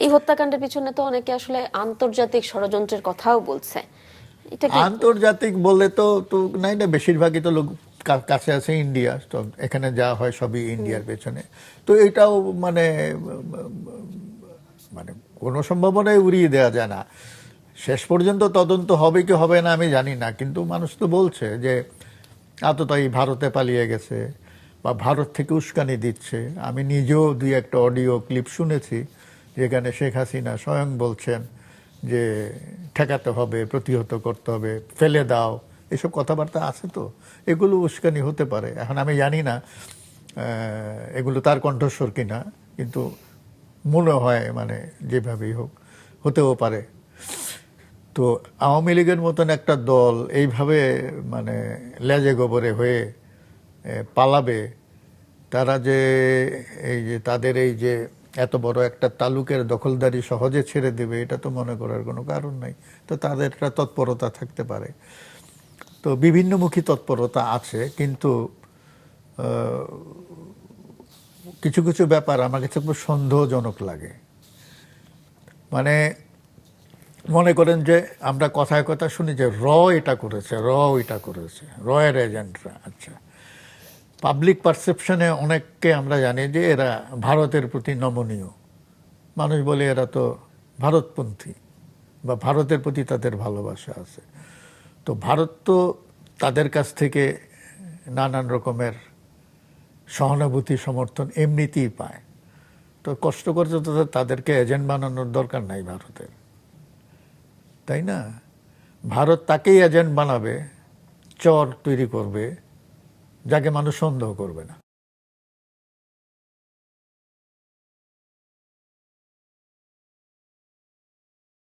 এই হত্যাকাণ্ডের পিছনে তো অনেকে আসলে আন্তর্জাতিক ষড়যন্ত্রের কথাও বলছে, এটা কি? আন্তর্জাতিক বলে তো তো নাই না, বেশিরভাগই তো লোক কাছে আছে ইন্ডিয়া, তো এখানে যা হয় সবই ইন্ডিয়ার পেছনে। তো এটাও মানে মানে কোনো সম্ভাবনায় উড়িয়ে দেওয়া যায় না। শেষ পর্যন্ত তদন্ত হবে কি হবে না আমি জানি না, কিন্তু মানুষ তো বলছে যে আততায়ী ভারতে পালিয়ে গেছে বা ভারত থেকে উস্কানি দিচ্ছে। আমি নিজেও দুই একটা অডিও ক্লিপ শুনেছি যেখানে শেখ হাসিনা স্বয়ং বলছেন যে ঠেকাতে হবে, প্রতিহত করতে হবে, ফেলে দাও, এসব কথাবার্তা আছে। তো এগুলো উস্কানি হতে পারে। এখন আমি জানি না এগুলো তার কণ্ঠস্বর কিনা, কিন্তু মনে হয় মানে যেভাবেই হোক হতেও পারে। তো আওয়ামী লীগের মতন একটা দল এইভাবে মানে লেজে গোবরে হয়ে পালাবে, তারা যে এই যে তাদের এই যে এত বড় একটা তালুকের দখলদারি সহজে ছেড়ে দেবে, এটা তো মনে করার কোনো কারণ নাই। তো তাদের একটা তৎপরতা থাকতে পারে, তো বিভিন্নমুখী তৎপরতা আছে, কিন্তু কিছু কিছু ব্যাপার আমার কাছে খুব সন্দেহজনক লাগে। মানে মনে করেন যে আমরা কথায় কথা শুনি যে এটা করেছে, এটা করেছে, এর এজেন্টরা। আচ্ছা, পাবলিক পারসেপশনে অনেককে আমরা জানি যে এরা ভারতের প্রতি নমনীয় মানুষ বলে, এরা তো ভারতপন্থী বা ভারতের প্রতি তাদের ভালোবাসা আছে। তো ভারত তো তাদের কাছ থেকে নানান রকমের সহানুভূতি সমর্থন এমনিতেই পায়। তো কষ্ট করতে তো তাদেরকে এজেন্ট বানানোর দরকার নাই ভারতের, তাই না? ভারত তাকেই এজেন্ট বানাবে, চর তৈরি করবে, যাকে মানুষ সন্দেহ করবে না।